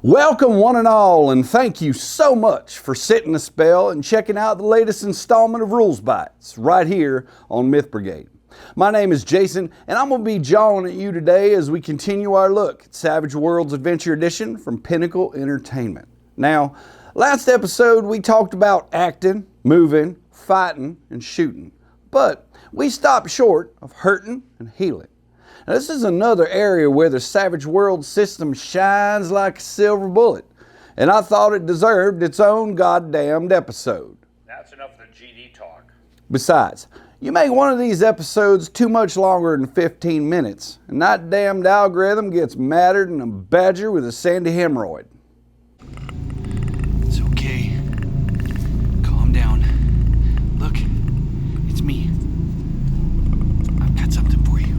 Welcome one and all, and thank you so much for sitting a spell and checking out the latest installment of Rules Bites right here on Myth Brigade. My name is Jason, and I'm going to be jawing at you today as we continue our look at Savage Worlds Adventure Edition from Pinnacle Entertainment. Now, last episode we talked about acting, moving, fighting, and shooting, but we stopped short of hurting and healing. Now, this is another area where the Savage World system shines like a silver bullet, and I thought it deserved its own goddamned episode. That's enough of the GD talk. Besides, you make one of these episodes too much longer than 15 minutes, and that damned algorithm gets madder than a badger with a sandy hemorrhoid. It's okay. Calm down. Look, it's me. I've got something for you.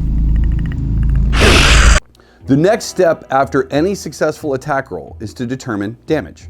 The next step after any successful attack roll is to determine damage.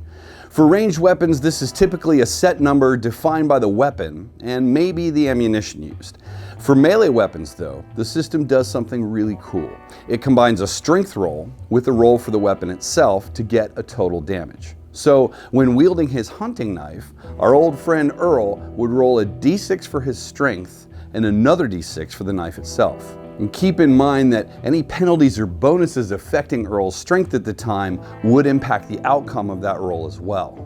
For ranged weapons, this is typically a set number defined by the weapon and maybe the ammunition used. For melee weapons though, the system does something really cool. It combines a strength roll with a roll for the weapon itself to get a total damage. So when wielding his hunting knife, our old friend Earl would roll a d6 for his strength and another d6 for the knife itself. And keep in mind that any penalties or bonuses affecting Earl's strength at the time would impact the outcome of that roll as well.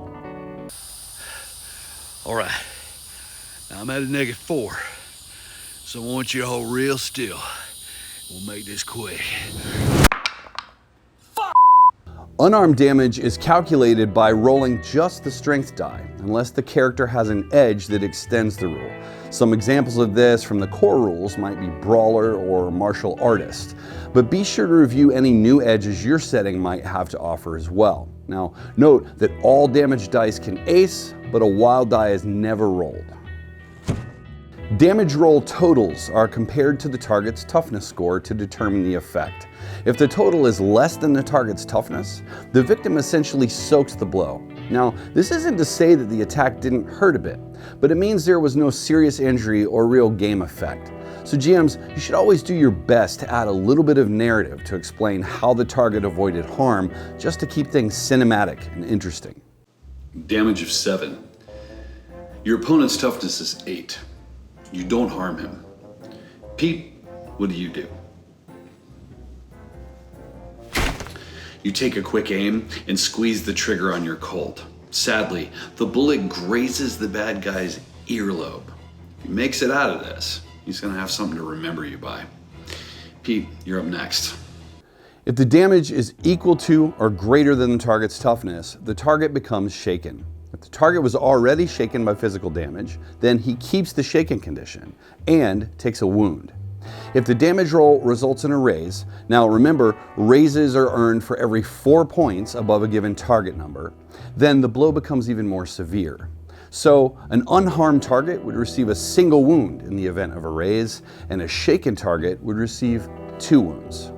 All right, now I'm at a -4, so I want you to hold real still. We'll make this quick. Unarmed damage is calculated by rolling just the strength die, unless the character has an edge that extends the rule. Some examples of this from the core rules might be Brawler or Martial Artist, but be sure to review any new edges your setting might have to offer as well. Now, note that all damage dice can ace, but a wild die is never rolled. Damage roll totals are compared to the target's toughness score to determine the effect. If the total is less than the target's toughness, the victim essentially soaks the blow. Now, this isn't to say that the attack didn't hurt a bit, but it means there was no serious injury or real game effect. So GMs, you should always do your best to add a little bit of narrative to explain how the target avoided harm, just to keep things cinematic and interesting. Damage of 7. Your opponent's toughness is 8. You don't harm him. Pete, what do? You take a quick aim and squeeze the trigger on your Colt. Sadly, the bullet grazes the bad guy's earlobe. If he makes it out of this, he's gonna have something to remember you by. Pete, you're up next. If the damage is equal to or greater than the target's toughness, the target becomes shaken. If the target was already shaken by physical damage, then he keeps the shaken condition and takes a wound. If the damage roll results in a raise, now remember, raises are earned for every 4 points above a given target number, then the blow becomes even more severe. So an unharmed target would receive a single wound in the event of a raise, and a shaken target would receive 2 wounds.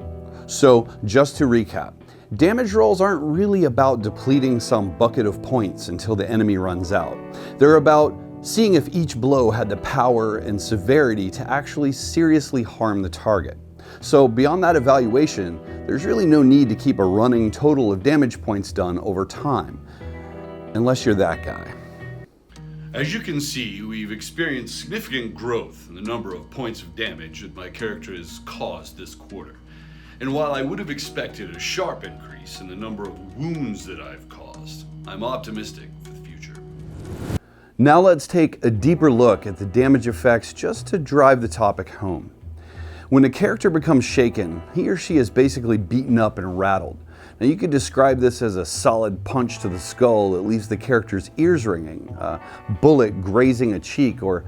So just to recap, damage rolls aren't really about depleting some bucket of points until the enemy runs out. They're about seeing if each blow had the power and severity to actually seriously harm the target. So beyond that evaluation, there's really no need to keep a running total of damage points done over time, unless you're that guy. As you can see, we've experienced significant growth in the number of points of damage that my character has caused this quarter. And while I would have expected a sharp increase in the number of wounds that I've caused, I'm optimistic for the future. Now let's take a deeper look at the damage effects just to drive the topic home. When a character becomes shaken, he or she is basically beaten up and rattled. Now you could describe this as a solid punch to the skull that leaves the character's ears ringing, a bullet grazing a cheek, or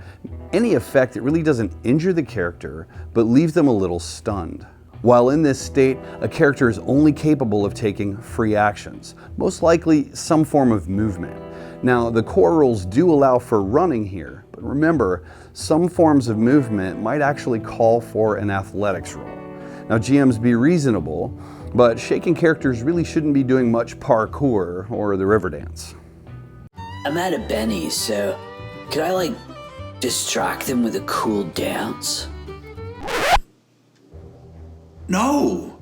any effect that really doesn't injure the character but leaves them a little stunned. While in this state, a character is only capable of taking free actions, most likely some form of movement. Now, the core rules do allow for running here, but remember, some forms of movement might actually call for an athletics roll. Now, GMs, be reasonable, but shaken characters really shouldn't be doing much parkour or the river dance. I'm at a Benny's, so could I, distract them with a cool dance? No!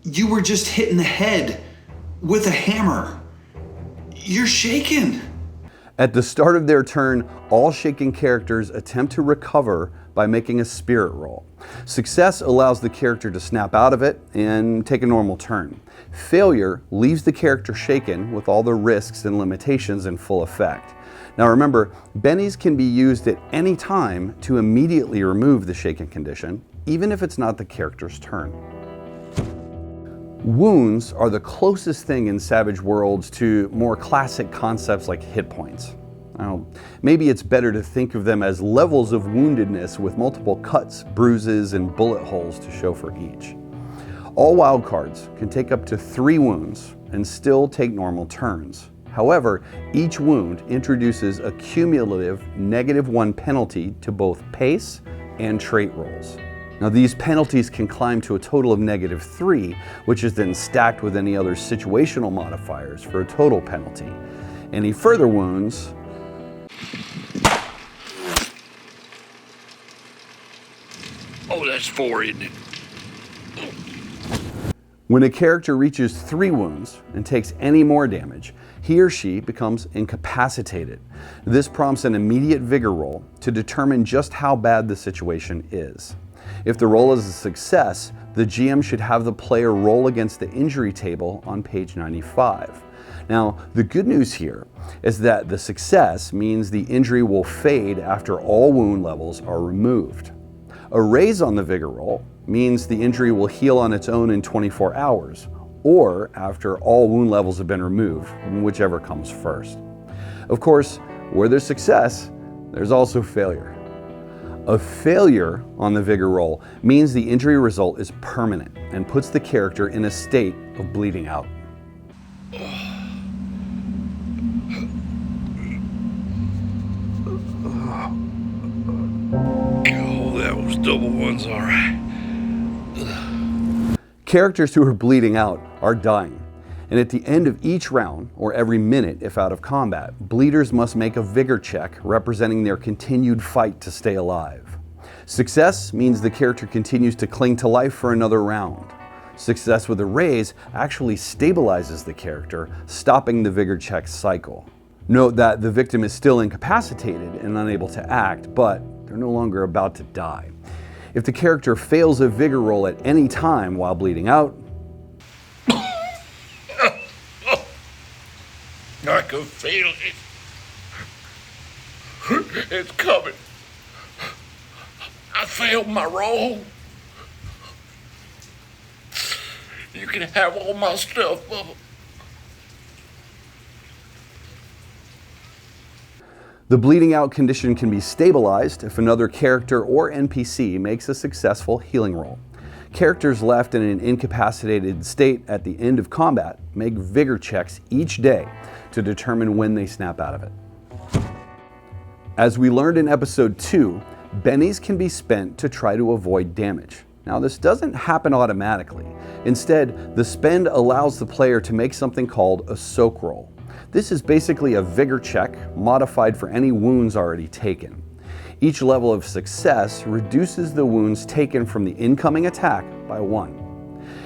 You were just hit in the head with a hammer. You're shaken. At the start of their turn, all shaken characters attempt to recover by making a spirit roll. Success allows the character to snap out of it and take a normal turn. Failure leaves the character shaken with all the risks and limitations in full effect. Now remember, bennies can be used at any time to immediately remove the shaken condition, even if it's not the character's turn. Wounds are the closest thing in Savage Worlds to more classic concepts like hit points. Now, maybe it's better to think of them as levels of woundedness with multiple cuts, bruises, and bullet holes to show for each. All wildcards can take up to 3 wounds and still take normal turns. However, each wound introduces a cumulative -1 penalty to both pace and trait rolls. Now these penalties can climb to a total of -3, which is then stacked with any other situational modifiers for a total penalty. Any further wounds Oh, that's 4, isn't it? When a character reaches 3 wounds and takes any more damage, he or she becomes incapacitated. This prompts an immediate vigor roll to determine just how bad the situation is. If the roll is a success, the GM should have the player roll against the injury table on page 95. Now, the good news here is that the success means the injury will fade after all wound levels are removed. A raise on the vigor roll means the injury will heal on its own in 24 hours, or after all wound levels have been removed, whichever comes first. Of course, where there's success, there's also failure. A failure on the vigor roll means the injury result is permanent and puts the character in a state of bleeding out. Oh, that was double ones, all right. Characters who are bleeding out are dying, and at the end of each round, or every minute if out of combat, bleeders must make a vigor check representing their continued fight to stay alive. Success means the character continues to cling to life for another round. Success with a raise actually stabilizes the character, stopping the vigor check cycle. Note that the victim is still incapacitated and unable to act, but they're no longer about to die. If the character fails a vigor roll at any time while bleeding out, I can feel it. It's coming. I failed my roll. You can have all my stuff, Bubba. the bleeding out condition can be stabilized if another character or NPC makes a successful healing roll. Characters left in an incapacitated state at the end of combat make vigor checks each day to determine when they snap out of it. As we learned in episode 2, bennies can be spent to try to avoid damage. Now this doesn't happen automatically. Instead, the spend allows the player to make something called a soak roll. This is basically a vigor check modified for any wounds already taken. Each level of success reduces the wounds taken from the incoming attack by 1.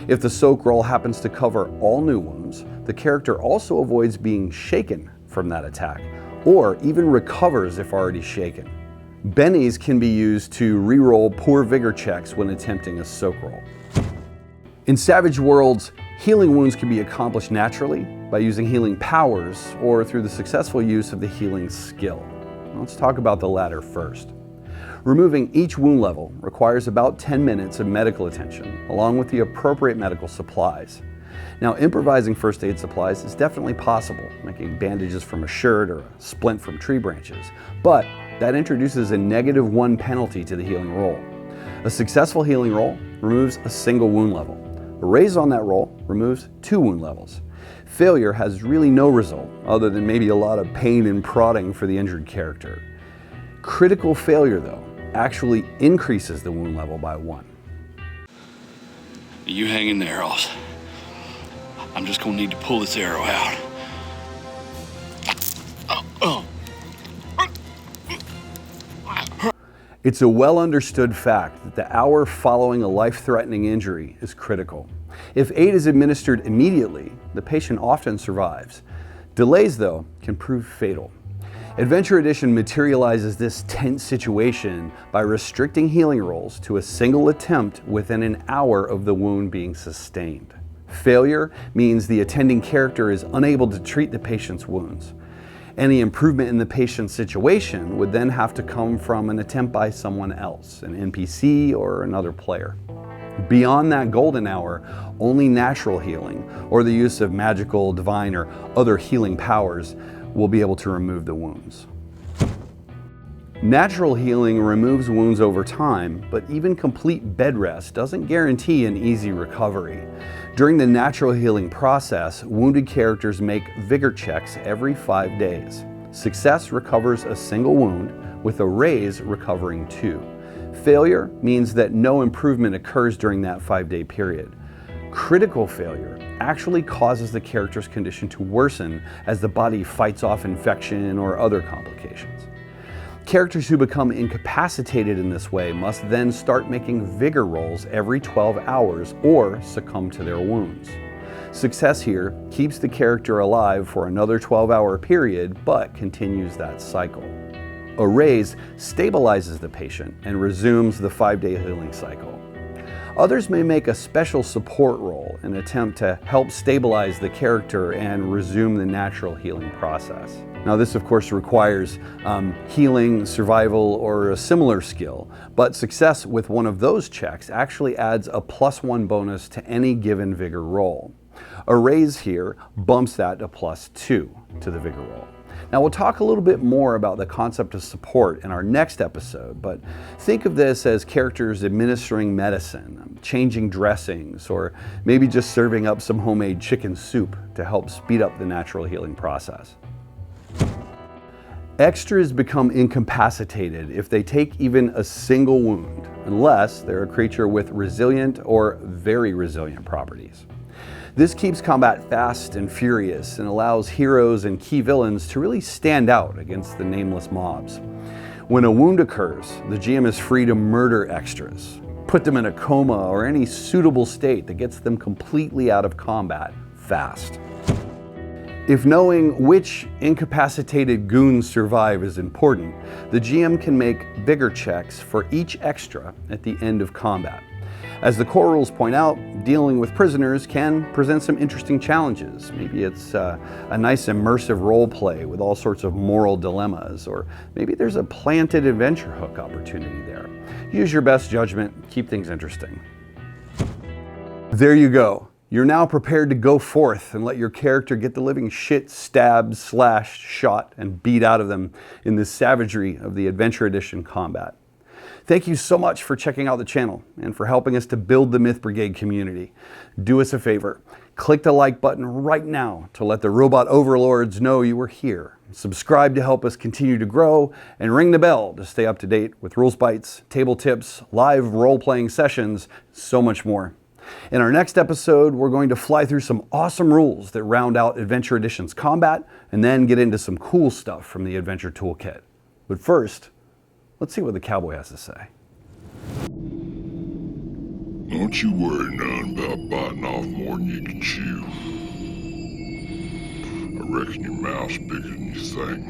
If the soak roll happens to cover all new wounds, the character also avoids being shaken from that attack, or even recovers if already shaken. Bennies can be used to re-roll poor vigor checks when attempting a soak roll. In Savage Worlds, healing wounds can be accomplished naturally by using healing powers or through the successful use of the healing skill. Let's talk about the latter first. Removing each wound level requires about 10 minutes of medical attention, along with the appropriate medical supplies. Now, improvising first aid supplies is definitely possible, making bandages from a shirt or a splint from tree branches, but that introduces a -1 penalty to the healing roll. A successful healing roll removes a single wound level. A raise on that roll removes 2 wound levels. Failure has really no result, other than maybe a lot of pain and prodding for the injured character. Critical failure, though, actually increases the wound level by 1. You hang in there, Ross. I'm just gonna need to pull this arrow out. It's a well understood fact that the hour following a life-threatening injury is critical. If aid is administered immediately, the patient often survives. Delays, though, can prove fatal. Adventure Edition materializes this tense situation by restricting healing rolls to a single attempt within an hour of the wound being sustained. Failure means the attending character is unable to treat the patient's wounds. Any improvement in the patient's situation would then have to come from an attempt by someone else, an NPC or another player. Beyond that golden hour, only natural healing or the use of magical, divine, or other healing powers will be able to remove the wounds. Natural healing removes wounds over time, but even complete bed rest doesn't guarantee an easy recovery. During the natural healing process, wounded characters make vigor checks every 5 days. Success recovers a single wound, with a raise recovering 2. Failure means that no improvement occurs during that 5-day period. Critical failure actually causes the character's condition to worsen as the body fights off infection or other complications. Characters who become incapacitated in this way must then start making vigor rolls every 12 hours or succumb to their wounds. Success here keeps the character alive for another 12-hour period, but continues that cycle. A raise stabilizes the patient and resumes the 5-day healing cycle. Others may make a special support roll in an attempt to help stabilize the character and resume the natural healing process. Now, this of course requires healing, survival, or a similar skill, but success with one of those checks actually adds a +1 bonus to any given vigor roll. A raise here bumps that to +2 to the vigor roll. Now, we'll talk a little bit more about the concept of support in our next episode, but think of this as characters administering medicine, changing dressings, or maybe just serving up some homemade chicken soup to help speed up the natural healing process. Extras become incapacitated if they take even a single wound, unless they're a creature with resilient or very resilient properties. This keeps combat fast and furious and allows heroes and key villains to really stand out against the nameless mobs. When a wound occurs, the GM is free to murder extras, put them in a coma or any suitable state that gets them completely out of combat fast. If knowing which incapacitated goons survive is important, the GM can make vigor checks for each extra at the end of combat. As the core rules point out, dealing with prisoners can present some interesting challenges. Maybe it's a nice immersive role play with all sorts of moral dilemmas, or maybe there's a planted adventure hook opportunity there. Use your best judgment, keep things interesting. There you go. You're now prepared to go forth and let your character get the living shit stabbed, slashed, shot, and beat out of them in the savagery of the Adventure Edition combat. Thank you so much for checking out the channel and for helping us to build the Myth Brigade community. Do us a favor, click the like button right now to let the robot overlords know you were here. Subscribe to help us continue to grow, and ring the bell to stay up to date with rules bites, table tips, live role-playing sessions, so much more. In our next episode, we're going to fly through some awesome rules that round out Adventure Edition's combat, and then get into some cool stuff from the Adventure Toolkit. But first, let's see what the cowboy has to say. Don't you worry none about biting off more than you can chew. I reckon your mouth's bigger than you think.